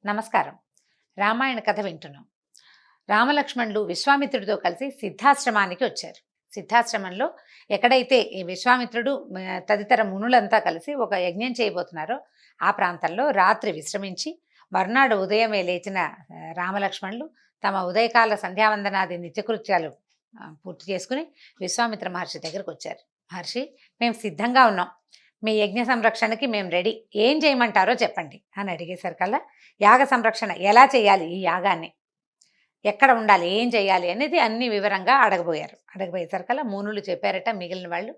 నమస్కారం. రామాయణ కథ వింటున్నాం. రామలక్ష్మణులు విశ్వామిత్రుడితో కలిసి సిద్ధాశ్రమానికి వచ్చారు. సిద్ధాశ్రమంలో ఎక్కడైతే ఈ విశ్వామిత్రుడు తదితర మునులంతా కలిసి ఒక యజ్ఞం చేయబోతున్నారో ఆ ప్రాంతంలో రాత్రి విశ్రమించి మర్నాడు ఉదయమే లేచిన రామలక్ష్మణులు తమ ఉదయకాల సంధ్యావందనాది నిత్యకృత్యాలు పూర్తి చేసుకుని విశ్వామిత్ర మహర్షి దగ్గరకు వచ్చారు. మహర్షి, మేము సిద్ధంగా ఉన్నాం, మీ యజ్ఞ సంరక్షణకి మేము రెడీ, ఏం చేయమంటారో చెప్పండి అని అడిగేసరికల్లా యాగ సంరక్షణ ఎలా చేయాలి, ఈ యాగాన్ని ఎక్కడ ఉండాలి, ఏం చేయాలి అనేది అన్ని వివరంగా అడగబోయేసరికల్లా మునులు చెప్పారట. మిగిలిన వాళ్ళు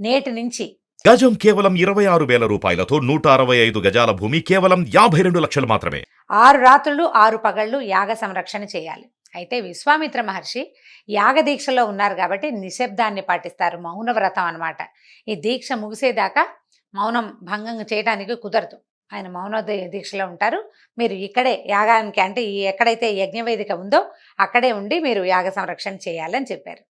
నేటి నుంచి గజం కేవలం 26,000 రూపాయలతో 165 గజాల భూమి కేవలం 52 లక్షలు మాత్రమే. 6 రాత్రులు 6 పగళ్ళు యాగ సంరక్షణ చేయాలి. అయితే విశ్వామిత్ర మహర్షి యాగ దీక్షలో ఉన్నారు కాబట్టి నిశ్శబ్దాన్ని పాటిస్తారు, మౌనవ్రతం అన్నమాట. ఈ దీక్ష ముగిసేదాకా మౌనం భంగం చేయడానికి కుదరదు. ఆయన మౌన దీక్షలో ఉంటారు. మీరు ఇక్కడే యాగానికి, అంటే ఈ ఎక్కడైతే యజ్ఞవేదిక ఉందో అక్కడే ఉండి మీరు యాగ సంరక్షణ చేయాలని చెప్పారు.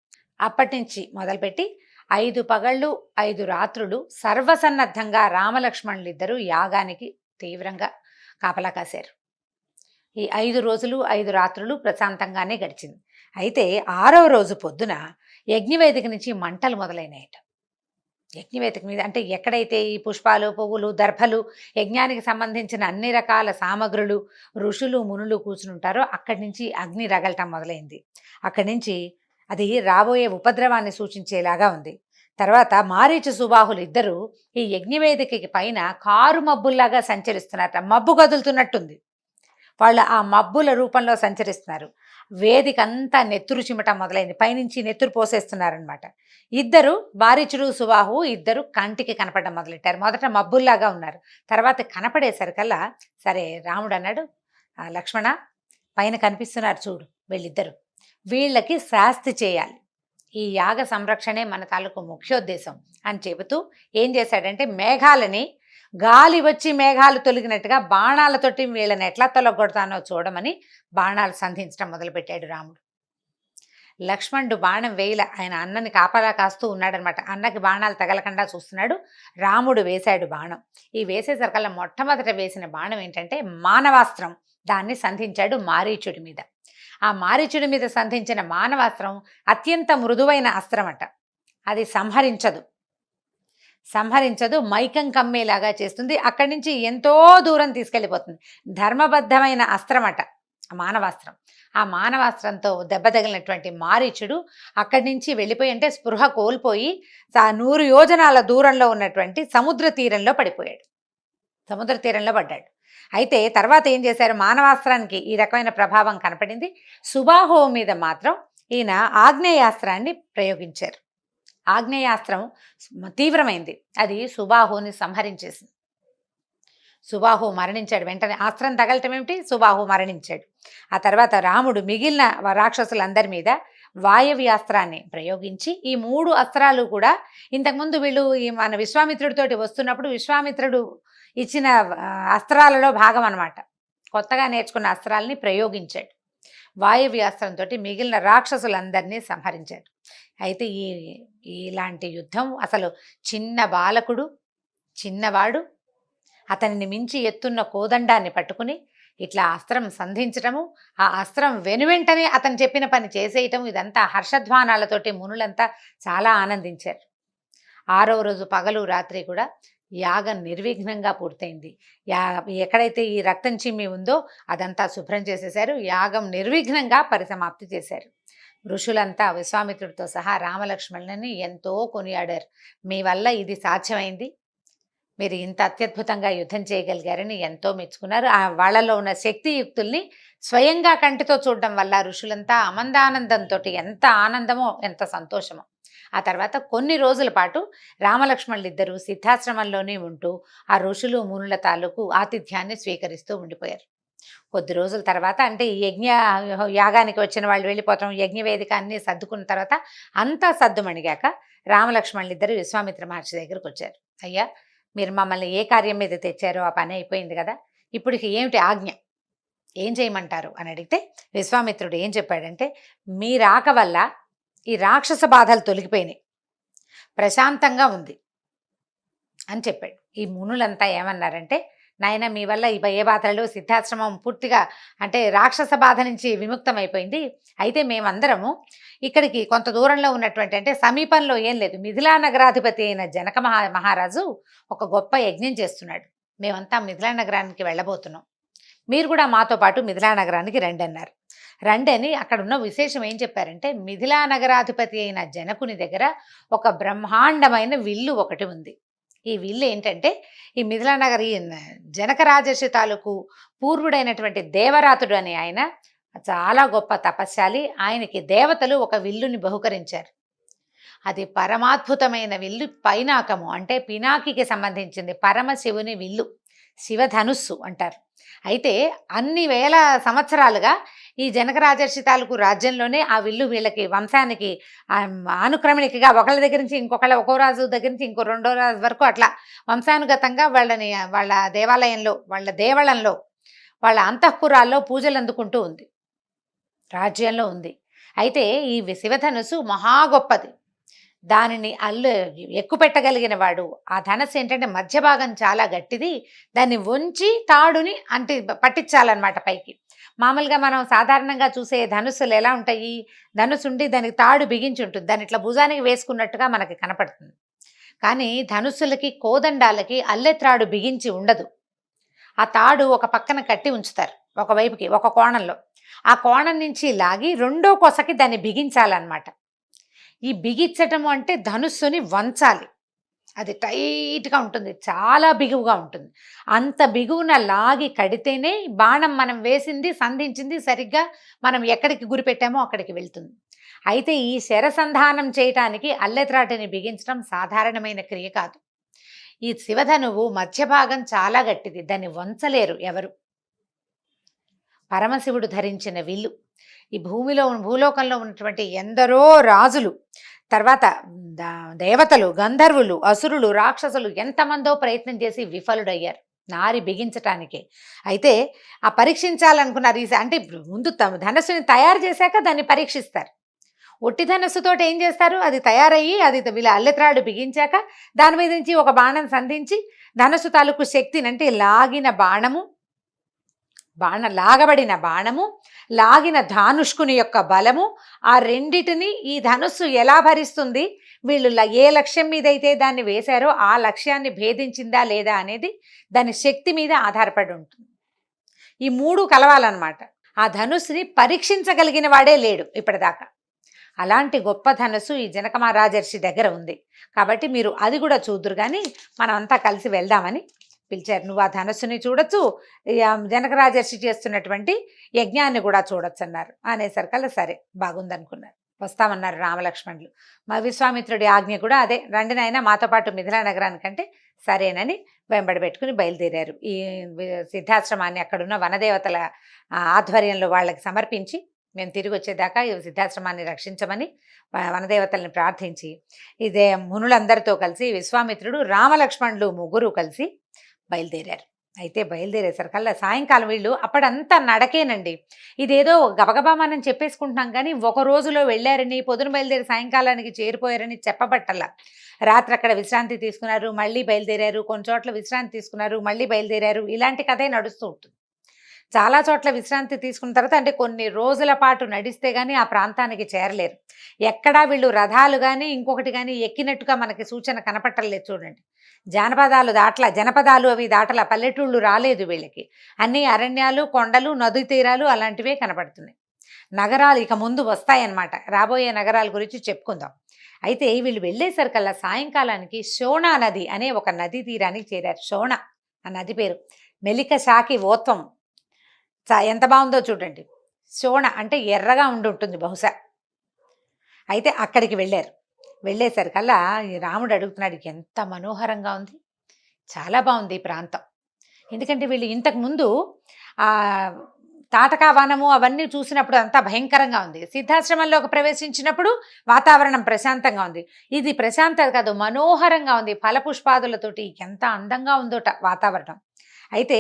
అప్పటి నుంచి మొదలుపెట్టి 5 పగళ్ళు 5 రాత్రులు సర్వసన్నద్ధంగా రామలక్ష్మణులిద్దరూ యాగానికి తీవ్రంగా కాపలా కాశారు. ఈ 5 రోజులు 5 రాత్రులు ప్రశాంతంగానే గడిచింది. అయితే 6వ రోజు పొద్దున యజ్ఞవేదిక నుంచి మంటలు మొదలైనాయట. యజ్ఞవేదిక మీద, అంటే ఎక్కడైతే ఈ పుష్పాలు, పువ్వులు, దర్భలు, యజ్ఞానికి సంబంధించిన అన్ని రకాల సామగ్రులు, ఋషులు మునులు కూర్చుని ఉంటారో అక్కడి నుంచి అగ్ని రగలటం మొదలైంది. అక్కడి నుంచి అది రాబోయే ఉపద్రవాన్ని సూచించేలాగా ఉంది. తర్వాత మారీచు సుబాహులు ఇద్దరు ఈ యజ్ఞవేదికకి పైన కారు మబ్బుల్లాగా సంచరిస్తున్నారట. మబ్బు కదులుతున్నట్టుంది. వాళ్ళు ఆ మబ్బుల రూపంలో సంచరిస్తున్నారు. వేదిక అంతా నెత్తురు చిమటం మొదలైంది. పైనుంచి నెత్తురు పోసేస్తున్నారనమాట. ఇద్దరు, మారీచుడు సుబాహు ఇద్దరు కంటికి కనపడడం మొదలెట్టారు. మొదట మబ్బుల్లాగా ఉన్నారు, తర్వాత కనపడేసరికల్లా సరే రాముడు అన్నాడు, లక్ష్మణ పైన కనిపిస్తున్నారు చూడు వీళ్ళిద్దరు, వీళ్ళకి శాస్తి చేయాలి, ఈ యాగ సంరక్షణే మన తాలూకు ముఖ్యోద్దేశం అని చెబుతూ ఏం చేశాడంటే మేఘాలని, గాలి వచ్చి మేఘాలు తొలగినట్టుగా బాణాలతోటి వీళ్ళని ఎట్లా తొలగొడతానో చూడమని బాణాలు సంధించడం మొదలుపెట్టాడు రాముడు. లక్ష్మణుడు బాణం వేయల, ఆయన అన్నని కాపలా కాస్తూ ఉన్నాడనమాట. అన్నకి బాణాలు తగలకుండా చూస్తున్నాడు. రాముడు వేశాడు బాణం. ఈ వేసేసరికల్లా మొట్టమొదట వేసిన బాణం ఏంటంటే మానవాస్త్రం. దాన్ని సంధించాడు మారీచుడి మీద. ఆ మారీచుడి మీద సంధించిన మానవాస్త్రం అత్యంత మృదువైన అస్త్రం అట. అది సంహరించదు, మైకం కమ్మేలాగా చేస్తుంది, అక్కడి నుంచి ఎంతో దూరం తీసుకెళ్ళిపోతుంది. ధర్మబద్ధమైన అస్త్రం అట మానవాస్త్రం. ఆ మానవాస్త్రంతో దెబ్బ తగిలినటువంటి మారీచుడు అక్కడి నుంచి వెళ్ళిపోయి, అంటే స్పృహ కోల్పోయి 100 యోజనాల దూరంలో ఉన్నటువంటి సముద్ర తీరంలో పడ్డాడు. అయితే తర్వాత ఏం చేశారు, మానవాస్త్రానికి ఈ రకమైన ప్రభావం కనపడింది. సుబాహు మీద మాత్రం ఈయన ఆగ్నేయాస్త్రాన్ని ప్రయోగించారు. ఆగ్నేయాస్త్రం తీవ్రమైంది, అది సుబాహుని సంహరించేసింది. సుబాహు మరణించాడు. వెంటనే అస్త్రం తగలటం ఏమిటి, సుబాహు మరణించాడు. ఆ తర్వాత రాముడు మిగిలిన రాక్షసులందరి మీద వాయవ్యాస్త్రాన్ని ప్రయోగించి, ఈ 3 అస్త్రాలు కూడా ఇంతకుముందు వీళ్ళు మన విశ్వామిత్రుడితోటి వస్తున్నప్పుడు విశ్వామిత్రుడు ఇచ్చిన అస్త్రాలలో భాగం అన్నమాట. కొత్తగా నేర్చుకున్న అస్త్రాలని ప్రయోగించాడు. వాయవ్యాస్త్రంతో మిగిలిన రాక్షసులందరినీ సంహరించాడు. అయితే ఇలాంటి యుద్ధం అసలు చిన్న బాలకుడు, చిన్నవాడు అతనిని మించి ఎత్తున్న కోదండాన్ని పట్టుకుని ఇట్లా అస్త్రం సంధించటము, ఆ అస్త్రం వెనువెంటనే అతను చెప్పిన పని చేసేయటం, ఇదంతా హర్షధ్వానాలతోటి మునులంతా చాలా ఆనందించారు. 6వ రోజు పగలు రాత్రి కూడా యాగం నిర్విఘ్నంగా పూర్తయింది. ఎక్కడైతే ఈ రక్తం చిమ్మి ఉందో అదంతా శుభ్రం చేసేశారు. యాగం నిర్విఘ్నంగా పరిసమాప్తి చేశారు. ఋషులంతా విశ్వామిత్రుడితో సహా రామలక్ష్మణులని ఎంతో కొనియాడారు. మీ వల్ల ఇది సాధ్యమైంది, మీరు ఇంత అత్యద్భుతంగా యుద్ధం చేయగలిగారని ఎంతో మెచ్చుకున్నారు. ఆ వాళ్ళలో ఉన్న శక్తియుక్తుల్ని స్వయంగా కంటితో చూడడం వల్ల ఋషులంతా అమందానందంతో, ఎంత ఆనందమో ఎంత సంతోషమో. ఆ తర్వాత కొన్ని రోజుల పాటు రామలక్ష్మణులిద్దరూ సిద్ధాశ్రమంలోనే ఉంటూ ఆ ఋషులు మునుల తాలూకు ఆతిథ్యాన్ని స్వీకరిస్తూ ఉండిపోయారు. కొద్ది రోజుల తర్వాత, అంటే యాగానికి వచ్చిన వాళ్ళు వెళ్ళిపోవటం, యజ్ఞవేదిక అన్నీ సర్దుకున్న తర్వాత అంతా సర్దుమణిగాక రామలక్ష్మణులిద్దరూ విశ్వామిత్ర మహర్షి దగ్గరకు వచ్చారు. అయ్యా, మీరు మమ్మల్ని ఏ కార్యం మీద తెచ్చారో ఆ పని అయిపోయింది కదా, ఇప్పుడు ఏమిటి ఆజ్ఞ, ఏం చేయమంటారు అని అడిగితే విశ్వామిత్రుడు ఏం చెప్పాడంటే, మీ రాక వల్ల ఈ రాక్షస బాధలు తొలగిపోయినాయి, ప్రశాంతంగా ఉంది అని చెప్పాడు. ఈ మునులంతా ఏమన్నారంటే, నాయన మీ వల్ల ఈ ఏ బాధలు సిద్ధాశ్రమం పూర్తిగా అంటే రాక్షస బాధ నుంచి విముక్తం అయిపోయింది. అయితే మేమందరము ఇక్కడికి కొంత దూరంలో ఉన్నటువంటి అంటే సమీపంలో ఏం లేదు, మిథిలా నగరాధిపతి అయిన జనక మహారాజు ఒక గొప్ప యజ్ఞం చేస్తున్నాడు. మేమంతా మిథిలా నగరానికి వెళ్ళబోతున్నాం. మీరు కూడా మాతో పాటు మిథిలా నగరానికి రండి అన్నారు. రండి అని అక్కడ ఉన్న విశేషం ఏం చెప్పారంటే, మిథిలా నగరాధిపతి అయిన జనకుని దగ్గర ఒక బ్రహ్మాండమైన విల్లు ఒకటి ఉంది. ఈ విల్లు ఏంటంటే, ఈ మిథిలా నగర్ ఈ జనక రాజర్షి తాలూకు పూర్వుడైనటువంటి దేవరాతుడు అని ఆయన చాలా గొప్ప తపస్శాలి. ఆయనకి దేవతలు ఒక విల్లుని బహుకరించారు. అది పరమాద్భుతమైన విల్లు, పైనాకము అంటే పినాకికి సంబంధించింది, పరమశివుని విల్లు, శివధనుస్సు అంటారు. అయితే అన్ని వేల సంవత్సరాలుగా ఈ జనక రాజర్షి తాలూకు రాజ్యంలోనే ఆ విల్లు వీళ్ళకి వంశానికి అనుక్రమణికగా ఒకళ్ళ దగ్గర నుంచి ఇంకొకళ్ళ, ఒక్కో రాజు దగ్గర నుంచి ఇంకో రెండో రాజు వరకు అట్లా వంశానుగతంగా వాళ్ళని వాళ్ళ దేవాలయంలో, వాళ్ళ దేవళంలో, వాళ్ళ అంతఃపురాల్లో పూజలు అందుకుంటూ ఉంది, రాజ్యంలో ఉంది. అయితే ఈ శివధనుసు మహా గొప్పది. దానిని ఎక్కుపెట్టగలిగిన వాడు. ఆ ధనస్సు ఏంటంటే మధ్య భాగం చాలా గట్టిది. దాన్ని వంచి తాడుని పట్టించాలన్నమాట పైకి. మామూలుగా మనం సాధారణంగా చూసే ధనుస్సులు ఎలా ఉంటాయి, ధనుసు ఉండి దానికి తాడు బిగించి ఉంటుంది, దాన్ని ఇట్లా భుజానికి వేసుకున్నట్టుగా మనకి కనపడుతుంది. కానీ ధనుస్సులకి, కోదండాలకి అల్లెత్రాడు బిగించి ఉండదు. ఆ తాడు ఒక పక్కన కట్టి ఉంచుతారు, ఒకవైపుకి ఒక కోణంలో. ఆ కోణం నుంచి లాగి రెండో కొసకి దాన్ని బిగించాలన్నమాట. ఈ బిగించటము అంటే ధనుస్సుని వంచాలి. అది టైట్గా ఉంటుంది, చాలా బిగువుగా ఉంటుంది. అంత బిగువున లాగి కడితేనే బాణం మనం వేసింది, సంధించింది సరిగ్గా మనం ఎక్కడికి గురి పెట్టామో అక్కడికి వెళ్తుంది. అయితే ఈ శరసంధానం చేయటానికి అల్లెత్రాటిని బిగించడం సాధారణమైన క్రియ కాదు. ఈ శివధనువు మధ్య భాగం చాలా గట్టిది, దాన్ని వంచలేరు ఎవరు. పరమశివుడు ధరించిన విల్లు. ఈ భూలోకంలో ఉన్నటువంటి ఎందరో రాజులు, తర్వాత దేవతలు, గంధర్వులు, అసురులు, రాక్షసులు ఎంతమందో ప్రయత్నం చేసి విఫలుడయ్యారు నారి బిగించటానికి. అయితే ఆ పరీక్షించాలనుకున్నారు. అంటే ముందు ధనస్సుని తయారు చేశాక దాన్ని పరీక్షిస్తారు. ఒట్టి ధనస్సుతోటి ఏం చేస్తారు, అది తయారయ్యి అది వీళ్ళ అల్లెత్రాడు బిగించాక దాని మీద నుంచి ఒక బాణం సంధించి ధనస్సు తాలూకు శక్తిని అంటే లాగబడిన బాణము, లాగిన ధానుష్కుని యొక్క బలము, ఆ రెండిటిని ఈ ధనుస్సు ఎలా భరిస్తుంది, వీళ్ళు ఏ లక్ష్యం మీద అయితే దాన్ని వేశారో ఆ లక్ష్యాన్ని భేదించిందా లేదా అనేది దాని శక్తి మీద ఆధారపడి ఉంటుంది. ఈ మూడు కలవాలన్నమాట. ఆ ధనుస్సుని పరీక్షించగలిగిన వాడే లేడు ఇప్పటిదాకా. అలాంటి గొప్ప ధనుస్సు ఈ జనక మహారాజర్షి దగ్గర ఉంది. కాబట్టి మీరు అది కూడా చూద్దురు కానీ మనం అంతా కలిసి వెళ్దామని పిలిచారు. నువ్వు ఆ ధనస్సుని చూడొచ్చు, జనక రాజర్షి చేస్తున్నటువంటి యజ్ఞాన్ని కూడా చూడొచ్చు అన్నారు. అనేసరికల్లా సరే బాగుందనుకున్నారు. వస్తామన్నారు రామలక్ష్మణులు. మా విశ్వామిత్రుడి ఆజ్ఞ కూడా అదే, రండి నాయన మాతో పాటు మిథిలా నగరానికంటే సరేనని వెంబడి పెట్టుకుని బయలుదేరారు. ఈ సిద్ధాశ్రమాన్ని అక్కడున్న వనదేవతల ఆధ్వర్యంలో వాళ్ళకి సమర్పించి మేము తిరిగి వచ్చేదాకా ఈ సిద్ధాశ్రమాన్ని రక్షించమని వనదేవతల్ని ప్రార్థించి ఇదే మునులందరితో కలిసి విశ్వామిత్రుడు, రామలక్ష్మణులు ముగ్గురు కలిసి బయలుదేరారు. అయితే బయలుదేరేసరికల్లా సాయంకాలం వీళ్ళు అప్పుడంతా నడకేనండి. ఇదేదో గబగబా మనం చెప్పేసుకుంటున్నాం కానీ ఒక రోజులో వెళ్ళారని, పొద్దున బయలుదేరి సాయంకాలానికి చేరిపోయారని చెప్పబట్టల్లా. రాత్రి అక్కడ విశ్రాంతి తీసుకున్నారు, మళ్ళీ బయలుదేరారు, కొన్ని చోట్ల విశ్రాంతి తీసుకున్నారు, మళ్ళీ బయలుదేరారు. ఇలాంటి కథే నడుస్తూ ఉంటుంది. చాలా చోట్ల విశ్రాంతి తీసుకున్న తర్వాత అంటే కొన్ని రోజుల పాటు నడిస్తే కానీ ఆ ప్రాంతానికి చేరలేరు. ఎక్కడా వీళ్ళు రథాలు కానీ ఇంకొకటి కానీ ఎక్కినట్టుగా మనకి సూచన కనపట్టలేదు. చూడండి, జనపదాలు అవి దాటల, పల్లెటూళ్ళు రాలేదు వీళ్ళకి. అన్ని అరణ్యాలు, కొండలు, నది తీరాలు అలాంటివే కనపడుతున్నాయి. నగరాలు ఇక ముందు వస్తాయన్నమాట. రాబోయే నగరాల గురించి చెప్పుకుందాం. అయితే వీళ్ళు వెళ్ళేసరికల్లా సాయంకాలానికి శోణ నది అనే ఒక నది తీరానికి చేరారు. శోణ ఆ నది పేరు. మెలిక శాఖి ఓత్వం ఎంత బాగుందో చూడండి. శోణ అంటే ఎర్రగా ఉంటుంది బహుశా. అయితే అక్కడికి వెళ్ళారు. వెళ్ళేసరికల్లా ఈ రాముడు అడుగుతున్నాడు, ఎంత మనోహరంగా ఉంది, చాలా బాగుంది ఈ ప్రాంతం. ఎందుకంటే వీళ్ళు ఇంతకుముందు ఆ తాటకా వనము అవన్నీ చూసినప్పుడు అంతా భయంకరంగా ఉంది. సిద్ధాశ్రమంలోకి ప్రవేశించినప్పుడు వాతావరణం ప్రశాంతంగా ఉంది. ఇది ప్రశాంతత కాదు, మనోహరంగా ఉంది. ఫలపుష్పాదులతోటి ఎంత అందంగా ఉందోట వాతావరణం. అయితే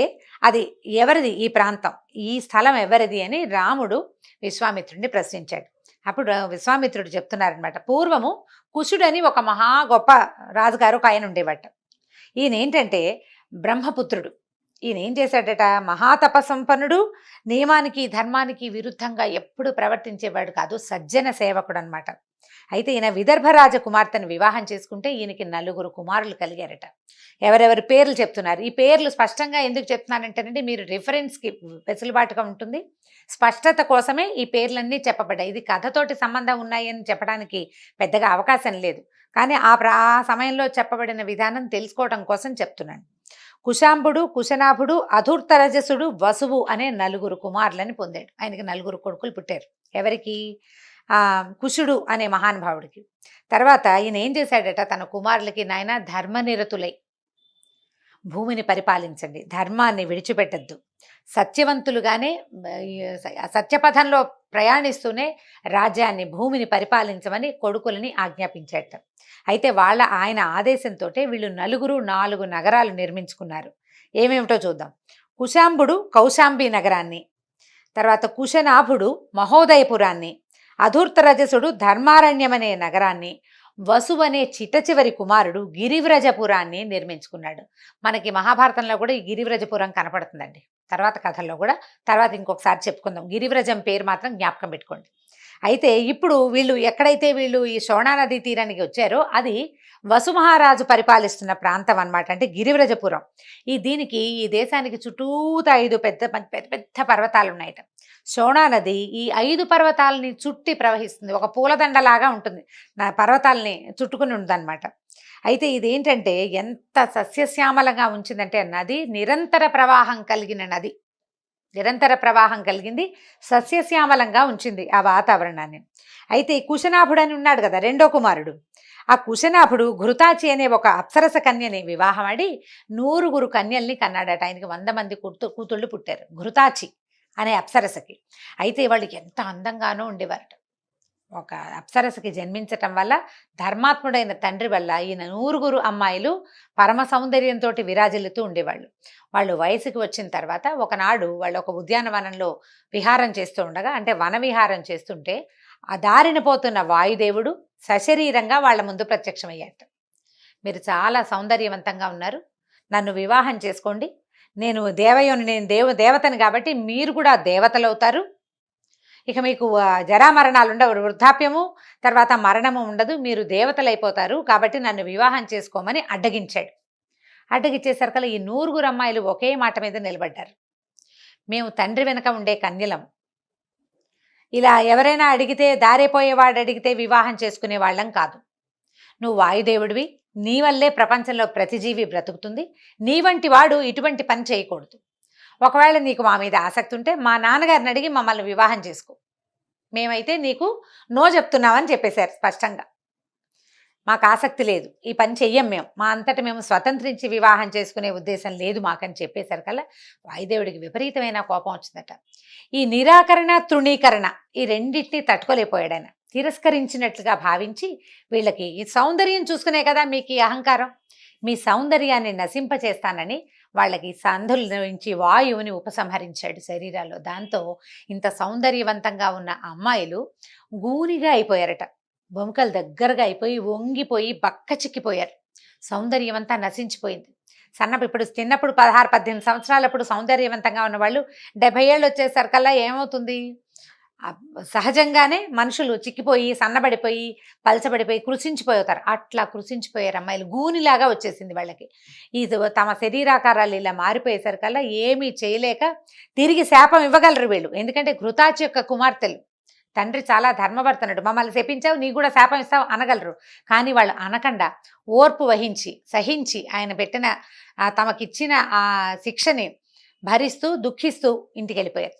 అది ఎవరిది ఈ ప్రాంతం, ఈ స్థలం ఎవరిది అని రాముడు విశ్వామిత్రుడిని ప్రశ్నించాడు. అప్పుడు విశ్వామిత్రుడు చెప్తున్నారనమాట, పూర్వము కుశుడని ఒక మహా గొప్ప రాజుగారు ఒక ఆయన ఉండేవాట. ఈయన ఏంటంటే బ్రహ్మపుత్రుడు. ఈయన ఏం చేశాడట, మహాతపసంపన్నుడు, నియమానికి ధర్మానికి విరుద్ధంగా ఎప్పుడు ప్రవర్తించేవాడు కాదు, సజ్జన సేవకుడు అనమాట. అయితే ఈయన విదర్భరాజ కుమార్తెను వివాహం చేసుకుంటే ఈయనకి 4 కుమారులు కలిగారట. ఎవరెవరి పేర్లు చెప్తున్నారు, ఈ పేర్లు స్పష్టంగా ఎందుకు చెప్తున్నానంటేనండి మీరు రిఫరెన్స్కి వెసులుబాటుగా ఉంటుంది, స్పష్టత కోసమే ఈ పేర్లన్నీ చెప్పబడ్డాయి. ఇది కథతోటి సంబంధం ఉన్నాయి అని చెప్పడానికి పెద్దగా అవకాశం లేదు, కానీ ఆ సమయంలో చెప్పబడిన విధానం తెలుసుకోవడం కోసం చెప్తున్నాను. కుశాంబుడు, కుశనాభుడు, అధూర్తరజసుడు, వసువు అనే 4 కుమారులని పొందాడు. ఆయనకి 4 కొడుకులు పుట్టారు. ఎవరికి? కుశుడు అనే మహానుభావుడికి. తర్వాత ఈయన ఏం చేశాడట, తన కుమారులకి, నాయన ధర్మనిరతులై భూమిని పరిపాలించండి, ధర్మాన్ని విడిచిపెట్టద్దు, సత్యవంతులుగానే సత్యపథంలో ప్రయాణిస్తూనే రాజ్యాన్ని, భూమిని పరిపాలించమని కొడుకులని ఆజ్ఞాపించాట. అయితే ఆయన ఆదేశంతో వీళ్ళు 4 నగరాలు నిర్మించుకున్నారు. ఏమేమిటో చూద్దాం. కుశాంబుడు కౌశాంబి నగరాన్ని, తర్వాత కుశనాభుడు మహోదయపురాన్ని, అధూర్తరజసుడు ధర్మారణ్యమనే నగరాన్ని, వసువు అనే చిట్టచివరి కుమారుడు గిరివ్రజపురాన్ని నిర్మించుకున్నాడు. మనకి మహాభారతంలో కూడా ఈ గిరివ్రజపురం కనపడుతుందండి, తర్వాత కథల్లో కూడా, తర్వాత ఇంకొకసారి చెప్పుకుందాం. గిరివ్రజం పేరు మాత్రం జ్ఞాపకం పెట్టుకోండి. అయితే ఇప్పుడు ఎక్కడైతే వీళ్ళు ఈ శోణా నదీ తీరానికి వచ్చారో అది వసుమహారాజు పరిపాలిస్తున్న ప్రాంతం అన్నమాట, అంటే గిరివ్రజపురం. దీనికి, ఈ దేశానికి చుట్టూతా 5 పెద్ద పెద్ద పర్వతాలు ఉన్నాయట. శోణా నది ఈ 5 పర్వతాలని చుట్టి ప్రవహిస్తుంది, ఒక పూలదండలాగా ఉంటుంది, పర్వతాలని చుట్టుకుని ఉందన్నమాట. అయితే ఇదేంటంటే ఎంత సస్యశ్యామలంగా ఉంచిందంటే నది నిరంతర ప్రవాహం కలిగిన నది, నిరంతర ప్రవాహం కలిగింది, సస్యశ్యామలంగా ఉంచింది ఆ వాతావరణాన్ని. అయితే కుశనాభుడు అని ఉన్నాడు కదా, 2వ కుమారుడు. ఆ కుశనాభుడు ఘృతాచి అనే ఒక అప్సరస కన్యని వివాహమాడి 100 కన్యల్ని కన్నాడట. ఆయనకి 100 మంది కూతుళ్ళు పుట్టారు ఘృతాచి అనే అప్సరసకి. అయితే వాళ్ళకి ఎంత అందంగానో ఉండేవారట. ఒక అప్సరసకి జన్మించటం వల్ల, ధర్మాత్ముడైన తండ్రి వల్ల ఈయన 100 అమ్మాయిలు పరమ సౌందర్యంతో విరాజిల్లుతూ ఉండేవాళ్ళు. వాళ్ళు వయసుకి వచ్చిన తర్వాత ఒకనాడు వాళ్ళు ఒక ఉద్యానవనంలో విహారం చేస్తూ ఉండగా, అంటే వన విహారం చేస్తుంటే ఆ దారిన పోతున్న వాయుదేవుడు సశరీరంగా వాళ్ళ ముందు ప్రత్యక్షమయ్యాట. మీరు చాలా సౌందర్యవంతంగా ఉన్నారు, నన్ను వివాహం చేసుకోండి, నేను దేవతని కాబట్టి మీరు కూడా దేవతలు అవుతారు, ఇక మీకు జరామరణాలు ఉండవు, వృద్ధాప్యము తర్వాత మరణము ఉండదు, మీరు దేవతలైపోతారు, కాబట్టి నన్ను వివాహం చేసుకోమని అడ్డగించాడు. అడ్డగిచ్చేసరికల్లా ఈ 100 అమ్మాయిలు ఒకే మాట మీద నిలబడ్డారు. మేము తండ్రి వెనక ఉండే కన్యలం, ఇలా ఎవరైనా అడిగితే, దారిపోయేవాడు అడిగితే వివాహం చేసుకునే వాళ్ళం కాదు, నువ్వు వాయుదేవుడివి, నీ వల్లే ప్రపంచంలో ప్రతి జీవి బ్రతుకుతుంది, నీ వంటి వాడు ఇటువంటి పని చేయకూడదు, ఒకవేళ నీకు మా మీద ఆసక్తి ఉంటే మా నాన్నగారిని అడిగి మమ్మల్ని వివాహం చేసుకో, మేమైతే నీకు నో చెప్తున్నామని చెప్పేశారు స్పష్టంగా. మాకు ఆసక్తి లేదు, ఈ పని చెయ్యం, మా అంతటా మేము స్వతంత్రించి వివాహం చేసుకునే ఉద్దేశం లేదు మాకని చెప్పేసరికల్లా వాయుదేవుడికి విపరీతమైన కోపం వచ్చిందట. ఈ నిరాకరణ, తృణీకరణ ఈ రెండింటినీ తట్టుకోలేకపోయాడు ఆయన. తిరస్కరించినట్లుగా భావించి, వీళ్ళకి ఈ సౌందర్యం చూసుకునే కదా మీకు ఈ అహంకారం, మీ సౌందర్యాన్ని నశింపచేస్తానని వాళ్ళకి సంధుల నుంచి వాయువుని ఉపసంహరించాడు శరీరాల్లో. దాంతో ఇంత సౌందర్యవంతంగా ఉన్న అమ్మాయిలు గూనిగా అయిపోయారట, బొంకలు దగ్గరగా అయిపోయి వంగిపోయి బక్క చిక్కిపోయారు, సౌందర్యం అంతా నశించిపోయింది. ఇప్పుడు చిన్నప్పుడు 16-18 సంవత్సరాలప్పుడు సౌందర్యవంతంగా ఉన్నవాళ్ళు 70 ఏళ్ళు వచ్చేసరికల్లా ఏమవుతుంది, సహజంగానే మనుషులు చిక్కిపోయి, సన్నబడిపోయి, పలచబడిపోయి, కృషించిపోతారు. అట్లా కృషించిపోయారు అమ్మాయిలు, గూనిలాగా వచ్చేసింది వాళ్ళకి. ఇది తమ శరీరాకారాలు ఇలా మారిపోయేసరికల్లా ఏమీ చేయలేక తిరిగి శాపం ఇవ్వగలరు వీళ్ళు, ఎందుకంటే ఘృతాచి యొక్క కుమార్తెలు, తండ్రి చాలా ధర్మవర్తనుడు, మమ్మల్ని శపించావు, నీకు కూడా శాపం ఇస్తావు అనగలరు. కానీ వాళ్ళు అనకుండా ఓర్పు వహించి సహించి ఆయన పెట్టిన తమకిచ్చిన ఆ శిక్షని భరిస్తూ దుఃఖిస్తూ ఇంటికి వెళ్ళిపోయారు.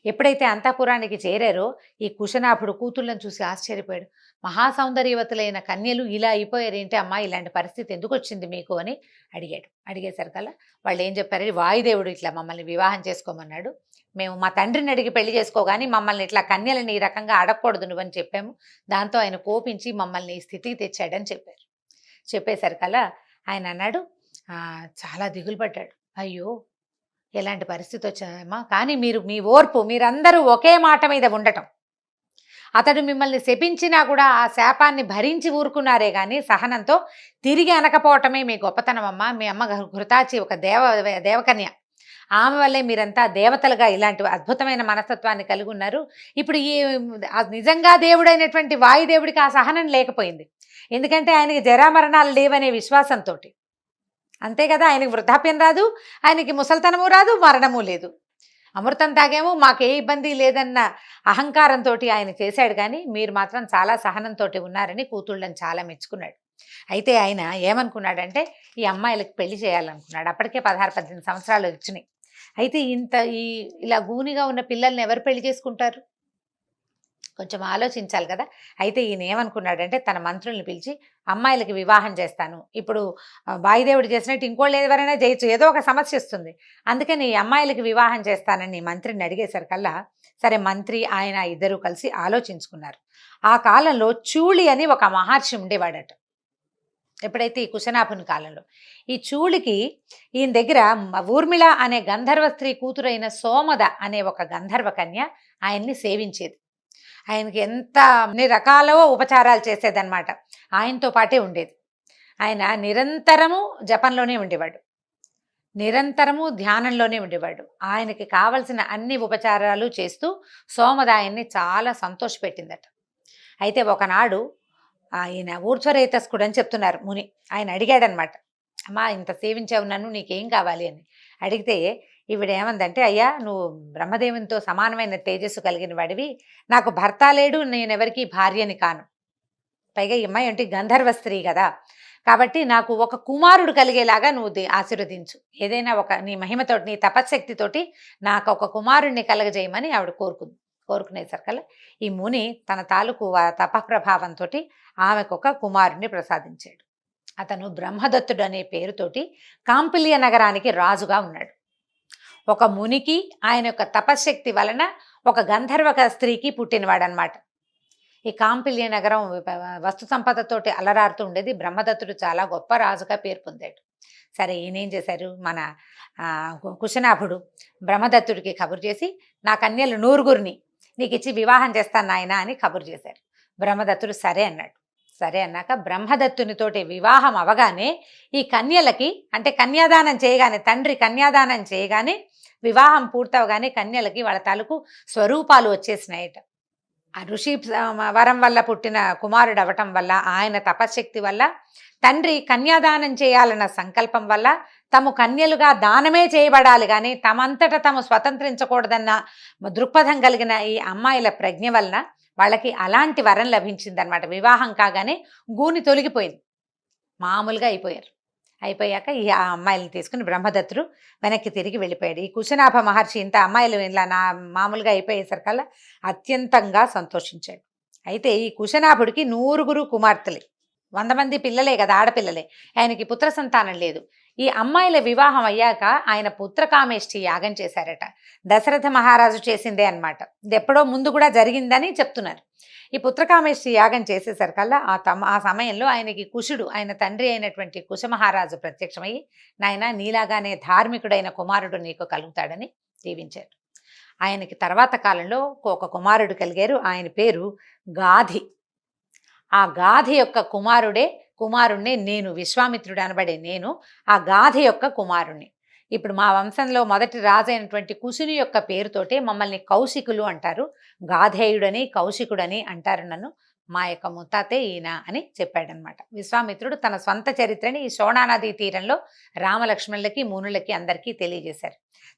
ఎప్పుడైతే అంతఃపురానికి చేరారో ఈ కుశనాభుడు కూతుళ్ళని చూసి ఆశ్చర్యపోయాడు. మహాసౌందర్యవతులైన కన్యలు ఇలా అయిపోయారు, ఏంటి అమ్మా ఇలాంటి పరిస్థితి ఎందుకు వచ్చింది మీకు అని అడిగాడు. అడిగేసరికల్లా వాళ్ళు ఏం చెప్పారు, వాయుదేవుడు ఇట్లా మమ్మల్ని వివాహం చేసుకోమన్నాడు, మేము మా తండ్రిని అడిగి పెళ్లి చేసుకోగాని మమ్మల్ని ఇట్లా కన్యలని ఈ రకంగా అడగకూడదు నువ్వని చెప్పాము, దాంతో ఆయన కోపించి మమ్మల్ని ఈ స్థితికి తెచ్చాడని చెప్పారు. చెప్పేసరికల్లా ఆయన అన్నాడు, చాలా దిగులు పడ్డాడు, అయ్యో ఎలాంటి పరిస్థితి వచ్చామా, కానీ మీ ఓర్పు, మీరందరూ ఒకే మాట మీద ఉండటం, అతడు మిమ్మల్ని శపించినా కూడా ఆ శాపాన్ని భరించి ఊరుకున్నారే గాని సహనంతో తిరిగి అనకపోవటమే మీ గొప్పతనం అమ్మ. మీ అమ్మ ఘృతాచి ఒక దేవకన్య. ఆమె వల్లే మీరంతా దేవతలుగా ఇలాంటి అద్భుతమైన మనస్తత్వాన్ని కలిగి ఉన్నారు. ఇప్పుడు నిజంగా దేవుడైనటువంటి వాయుదేవుడికి ఆ సహనం లేకపోయింది. ఎందుకంటే ఆయనకి జరామరణాలు లేవనే విశ్వాసంతో. అంతే కదా, ఆయనకి వృద్ధాప్యం రాదు, ఆయనకి ముసల్తనము రాదు, మరణము లేదు. అమృతం తాగేమో మాకే ఇబ్బంది లేదన్న అహంకారంతో ఆయన చేశాడు. కానీ మీరు మాత్రం చాలా సహనంతో ఉన్నారని కూతుళ్ళని చాలా మెచ్చుకున్నాడు. అయితే ఆయన ఏమనుకున్నాడంటే ఈ అమ్మాయిలకు పెళ్లి చేయాలనుకున్నాడు. అప్పటికే 16-18 సంవత్సరాలు వచ్చినాయి. అయితే ఇలా గూనిగా ఉన్న పిల్లల్ని ఎవరు పెళ్లి చేసుకుంటారు? కొంచెం ఆలోచించాలి కదా. అయితే ఈయన ఏమనుకున్నాడంటే తన మంత్రుల్ని పిలిచి అమ్మాయిలకి వివాహం చేస్తాను. ఇప్పుడు వాయుదేవుడు చేసినట్టు ఇంకోళ్ళు ఎవరైనా చేయొచ్చు, ఏదో ఒక సమస్య వస్తుంది. అందుకని ఈ అమ్మాయిలకి వివాహం చేస్తానని మంత్రిని అడిగేసరికల్లా సరే మంత్రి ఆయన ఇద్దరూ కలిసి ఆలోచించుకున్నారు. ఆ కాలంలో చూళి అని ఒక మహర్షి ఉండేవాడట. ఎప్పుడైతే ఈ కుశనాభుని కాలంలో ఈ చూళికి ఈయన దగ్గర ఊర్మిళ అనే గంధర్వ స్త్రీ కూతురైన సోమద అనే ఒక గంధర్వ కన్య ఆయన్ని సేవించేది. ఆయనకి అన్ని రకాల ఉపచారాలు చేసేదన్నమాట. ఆయనతో పాటే ఉండేది. ఆయన నిరంతరము జపంలోనే ఉండేవాడు, నిరంతరము ధ్యానంలోనే ఉండేవాడు. ఆయనకి కావలసిన అన్ని ఉపచారాలు చేస్తూ సోమద ఆయన్ని చాలా సంతోషపెట్టిందట. అయితే ఒకనాడు ఆయన ఊర్ధ్వరేతస్కుడు అని చెప్తున్నారు ముని. ఆయన అడిగాడనమాట, అమ్మా ఇంత సేవించావు నన్ను, నీకేం కావాలి అని అడిగితే ఈవిడేమందంటే, అయ్యా నువ్వు బ్రహ్మదేవునితో సమానమైన తేజస్సు కలిగిన వాడివి, నాకు భర్త లేడు, నేనెవరికి భార్యని కాను, పైగా ఈ అమ్మాయి అంటే గంధర్వ స్త్రీ కదా, కాబట్టి నాకు ఒక కుమారుడు కలిగేలాగా నువ్వు ఆశీర్వదించు, ఏదైనా ఒక నీ మహిమతోటి నీ తపశ్శక్తితోటి నాకు ఒక కుమారుణ్ణి కలగజేయమని ఆవిడ కోరుకునేసరికల్లా ఈ ముని తన తాలూకు తపప్రభావంతో ఆమెకు ఒక కుమారుణ్ణి ప్రసాదించాడు. అతను బ్రహ్మదత్తుడు అనే పేరుతోటి కాంపిల్య నగరానికి రాజుగా ఉన్నాడు. ఒక మునికి ఆయన యొక్క తపశ్శక్తి వలన ఒక గంధర్వ స్త్రీకి పుట్టినవాడనమాట. ఈ కాంపిల్య నగరం వస్తు సంపదతోటి అలరారుతూ ఉండేది. బ్రహ్మదత్తుడు చాలా గొప్ప రాజుగా పేరు పొందాడు. సరే ఈయనేం చేశారు, మన కుశనాభుడు బ్రహ్మదత్తుడికి కబురు చేసి నా కన్యలు 100 నీకు ఇచ్చి వివాహం చేస్తాను నాయన అని కబురు చేశారు. బ్రహ్మదత్తుడు సరే అన్నాడు. సరే అన్నాక బ్రహ్మదత్తునితోటి వివాహం అవగానే ఈ కన్యలకి అంటే కన్యాదానం చేయగానే, తండ్రి కన్యాదానం చేయగానే వివాహం పూర్తవగానే కన్యలకి వాళ్ళ తాలూకు స్వరూపాలు వచ్చేసినాయట. ఆ ఋషి వరం వల్ల పుట్టిన కుమారుడు అవటం వల్ల, ఆయన తపశ్శక్తి వల్ల, తండ్రి కన్యాదానం చేయాలన్న సంకల్పం వల్ల, తమ కన్యలుగా దానమే చేయబడాలి కానీ తమంతట తాము స్వతంత్రించకూడదన్న దృక్పథం కలిగిన ఈ అమ్మాయిల ప్రజ్ఞ వలన వాళ్ళకి అలాంటి వరం లభించిందనమాట. వివాహం కాగానే గూని తొలగిపోయింది, మామూలుగా అయిపోయాక ఈ అమ్మాయిలను తీసుకుని బ్రహ్మదత్తుడు వెనక్కి తిరిగి వెళ్ళిపోయాడు. ఈ కుశనాభ మహర్షి ఇంత అమ్మాయిలు ఇలా మామూలుగా అయిపోయేసరికల్లా అత్యంతంగా సంతోషించాడు. అయితే ఈ కుశనాభుడికి 100 కుమార్తెలే, 100 మంది పిల్లలే కదా, ఆడపిల్లలే. ఆయనకి పుత్ర సంతానం లేదు. ఈ అమ్మాయిల వివాహం అయ్యాక ఆయన పుత్రకామేష్టి యాగం చేశారట. దశరథ మహారాజు చేసిందే అనమాట. ఇది ఎప్పుడో ముందు కూడా జరిగిందని చెప్తున్నారు. ఈ పుత్రకామేష్టి యాగం చేసేసరికల్లా ఆ సమయంలో ఆయనకి కుశుడు, ఆయన తండ్రి అయినటువంటి కుశ మహారాజు ప్రత్యక్షమయ్యి, నాయన నీలాగానే ధార్మికుడైన కుమారుడు నీకు కలుగుతాడని దీవించారు. ఆయనకి తర్వాత కాలంలో ఒక కుమారుడు కలిగారు. ఆయన పేరు గాధి. ఆ గాధి యొక్క కుమారుణ్ణి నేను, విశ్వామిత్రుడు అనబడే నేను ఆ గాధి యొక్క కుమారుణ్ణి. ఇప్పుడు మా వంశంలో మొదటి రాజు అయినటువంటి కుశుని యొక్క పేరుతోటే మమ్మల్ని కౌశికులు అంటారు, గాధేయుడని కౌశికుడని అంటారు నన్ను, మా యొక్క ముత్తాతే ఈయన అని చెప్పాడనమాట. విశ్వామిత్రుడు తన స్వంత చరిత్రని ఈ శోణానదీ తీరంలో రామలక్ష్మణులకి మునులకి అందరికీ తెలియజేశారు.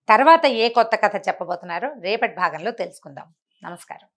తర్వాత ఏ కొత్త కథ చెప్పబోతున్నారో రేపటి భాగంలో తెలుసుకుందాం. నమస్కారం.